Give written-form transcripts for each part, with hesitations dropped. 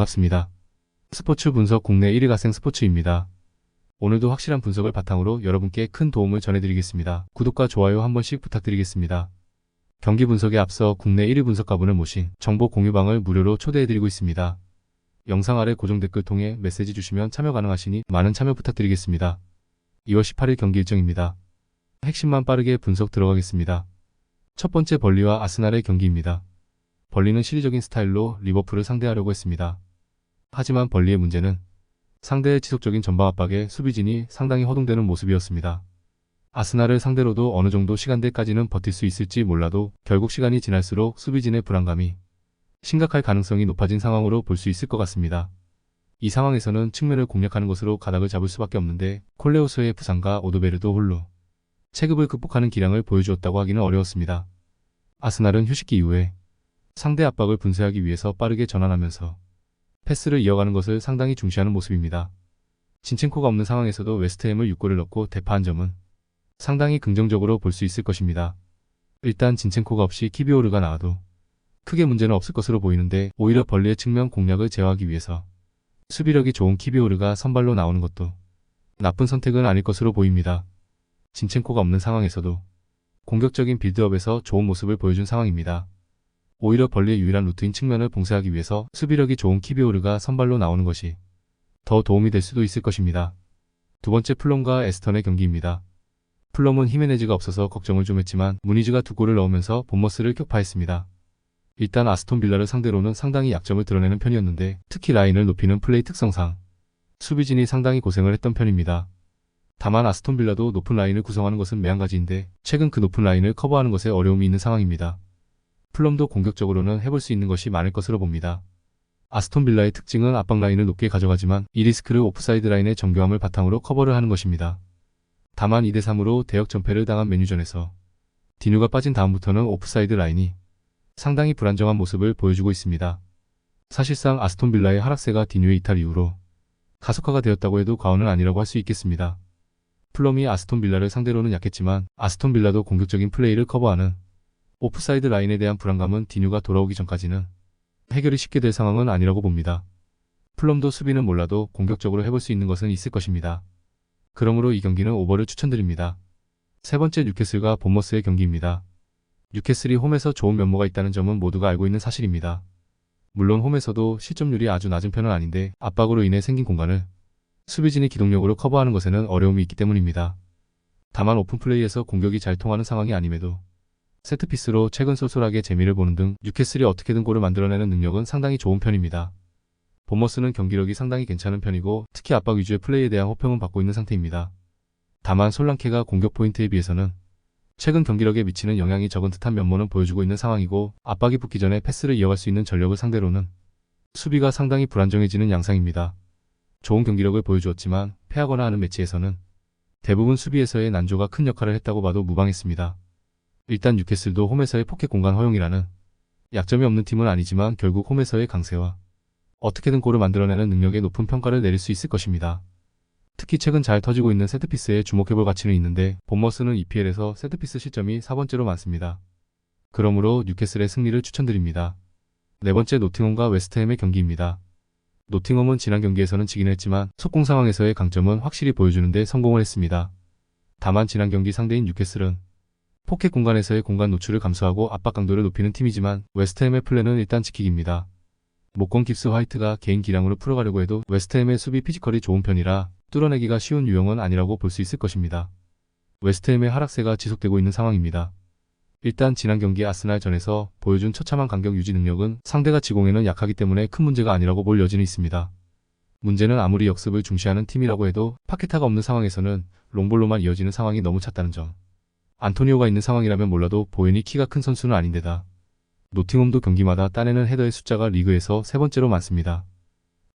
반갑습니다. 스포츠 분석 국내 1위 가생 스포츠입니다. 오늘도 확실한 분석을 바탕으로 여러분께 큰 도움을 전해드리겠습니다. 구독과 좋아요 한 번씩 부탁드리겠습니다. 경기 분석에 앞서 국내 1위 분석가분을 모신 정보 공유방을 무료로 초대해드리고 있습니다. 영상 아래 고정 댓글 통해 메시지 주시면 참여 가능하시니 많은 참여 부탁드리겠습니다. 2월 18일 경기 일정입니다. 핵심만 빠르게 분석 들어가겠습니다. 첫 번째 벌리와 아스날의 경기입니다. 벌리는 시리적인 스타일로 리버풀을 상대하려고 했습니다. 하지만 벌리의 문제는 상대의 지속적인 전방 압박에 수비진이 상당히 허둥대는 모습이었습니다. 아스날을 상대로도 어느 정도 시간대까지는 버틸 수 있을지 몰라도 결국 시간이 지날수록 수비진의 불안감이 심각할 가능성이 높아진 상황으로 볼 수 있을 것 같습니다. 이 상황에서는 측면을 공략하는 것으로 가닥을 잡을 수밖에 없는데 콜레오소의 부상과 오드베르도 홀로 체급을 극복하는 기량을 보여주었다고 하기는 어려웠습니다. 아스날은 휴식기 이후에 상대 압박을 분쇄하기 위해서 빠르게 전환하면서 패스를 이어가는 것을 상당히 중시하는 모습입니다. 진첸코가 없는 상황에서도 웨스트햄을 6골을 넣고 대파한 점은 상당히 긍정적으로 볼 수 있을 것입니다. 일단 진첸코가 없이 키비오르가 나와도 크게 문제는 없을 것으로 보이는데 오히려 벌리의 측면 공략을 제어하기 위해서 수비력이 좋은 키비오르가 선발로 나오는 것도 나쁜 선택은 아닐 것으로 보입니다. 진첸코가 없는 상황에서도 공격적인 빌드업에서 좋은 모습을 보여준 상황입니다. 오히려 벌리의 유일한 루트인 측면을 봉쇄하기 위해서 수비력이 좋은 키비오르가 선발로 나오는 것이 더 도움이 될 수도 있을 것입니다. 두 번째 플럼과 에스턴의 경기입니다. 플럼은 히메네즈가 없어서 걱정을 좀 했지만 무니즈가 2골을 넣으면서 본머스를 격파했습니다. 일단 아스톤 빌라를 상대로는 상당히 약점을 드러내는 편이었는데 특히 라인을 높이는 플레이 특성상 수비진이 상당히 고생을 했던 편입니다. 다만 아스톤 빌라도 높은 라인을 구성하는 것은 매한가지인데 최근 그 높은 라인을 커버하는 것에 어려움이 있는 상황입니다. 플럼도 공격적으로는 해볼 수 있는 것이 많을 것으로 봅니다. 아스톤 빌라의 특징은 압박 라인을 높게 가져가지만 이 리스크를 오프사이드 라인의 정교함을 바탕으로 커버를 하는 것입니다. 다만 2대3으로 대역 전패를 당한 맨유전에서 디뉴가 빠진 다음부터는 오프사이드 라인이 상당히 불안정한 모습을 보여주고 있습니다. 사실상 아스톤 빌라의 하락세가 디뉴의 이탈 이후로 가속화가 되었다고 해도 과언은 아니라고 할 수 있겠습니다. 플럼이 아스톤 빌라를 상대로는 약했지만 아스톤 빌라도 공격적인 플레이를 커버하는 오프사이드 라인에 대한 불안감은 디뉴가 돌아오기 전까지는 해결이 쉽게 될 상황은 아니라고 봅니다. 플럼도 수비는 몰라도 공격적으로 해볼 수 있는 것은 있을 것입니다. 그러므로 이 경기는 오버를 추천드립니다. 세 번째 뉴캐슬과 본머스의 경기입니다. 뉴캐슬이 홈에서 좋은 면모가 있다는 점은 모두가 알고 있는 사실입니다. 물론 홈에서도 실점률이 아주 낮은 편은 아닌데 압박으로 인해 생긴 공간을 수비진이 기동력으로 커버하는 것에는 어려움이 있기 때문입니다. 다만 오픈플레이에서 공격이 잘 통하는 상황이 아님에도 세트피스로 최근 쏠쏠하게 재미를 보는 등 뉴캐슬이 어떻게든 골을 만들어내는 능력은 상당히 좋은 편입니다. 본머스는 경기력이 상당히 괜찮은 편이고 특히 압박 위주의 플레이에 대한 호평은 받고 있는 상태입니다. 다만 솔랑케가 공격 포인트에 비해서는 최근 경기력에 미치는 영향이 적은 듯한 면모는 보여주고 있는 상황이고 압박이 붙기 전에 패스를 이어갈 수 있는 전력을 상대로는 수비가 상당히 불안정해지는 양상입니다. 좋은 경기력을 보여주었지만 패하거나 하는 매치에서는 대부분 수비에서의 난조가 큰 역할을 했다고 봐도 무방했습니다. 일단 뉴캐슬도 홈에서의 포켓 공간 허용이라는 약점이 없는 팀은 아니지만 결국 홈에서의 강세와 어떻게든 골을 만들어내는 능력에 높은 평가를 내릴 수 있을 것입니다. 특히 최근 잘 터지고 있는 세트피스에 주목해볼 가치는 있는데 본머스는 EPL에서 세트피스 실점이 4번째로 많습니다. 그러므로 뉴캐슬의 승리를 추천드립니다. 네 번째 노팅엄과 웨스트햄의 경기입니다. 노팅엄은 지난 경기에서는 지긴 했지만 속공 상황에서의 강점은 확실히 보여주는데 성공을 했습니다. 다만 지난 경기 상대인 뉴캐슬은 포켓 공간에서의 공간 노출을 감수하고 압박 강도를 높이는 팀이지만 웨스트햄의 플랜은 일단 지키기입니다. 목공 깁스 화이트가 개인 기량으로 풀어가려고 해도 웨스트햄의 수비 피지컬이 좋은 편이라 뚫어내기가 쉬운 유형은 아니라고 볼 수 있을 것입니다. 웨스트햄의 하락세가 지속되고 있는 상황입니다. 일단 지난 경기 아스날전에서 보여준 처참한 간격 유지 능력은 상대가 지공에는 약하기 때문에 큰 문제가 아니라고 볼 여지는 있습니다. 문제는 아무리 역습을 중시하는 팀이라고 해도 파케타가 없는 상황에서는 롱볼로만 이어지는 상황이 너무 잦다는 점. 안토니오가 있는 상황이라면 몰라도 보현이 키가 큰 선수는 아닌데다 노팅엄도 경기마다 따내는 헤더의 숫자가 리그에서 3번째로 많습니다.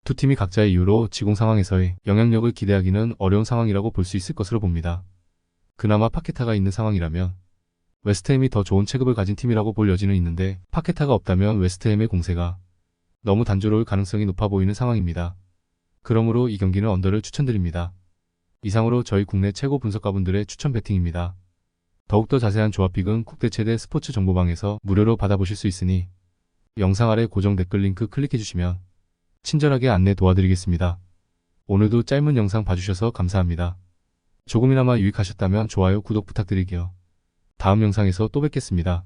두 팀이 각자의 이유로 지공 상황에서의 영향력을 기대하기는 어려운 상황이라고 볼 수 있을 것으로 봅니다. 그나마 파케타가 있는 상황이라면 웨스트햄이 더 좋은 체급을 가진 팀이라고 볼 여지는 있는데 파케타가 없다면 웨스트햄의 공세가 너무 단조로울 가능성이 높아 보이는 상황입니다. 그러므로 이 경기는 언더를 추천드립니다. 이상으로 저희 국내 최고 분석가분들의 추천 배팅입니다. 더욱더 자세한 조합픽은 국대 최대 스포츠 정보방에서 무료로 받아보실 수 있으니 영상 아래 고정 댓글 링크 클릭해주시면 친절하게 안내 도와드리겠습니다. 오늘도 짧은 영상 봐주셔서 감사합니다. 조금이나마 유익하셨다면 좋아요, 구독 부탁드릴게요. 다음 영상에서 또 뵙겠습니다.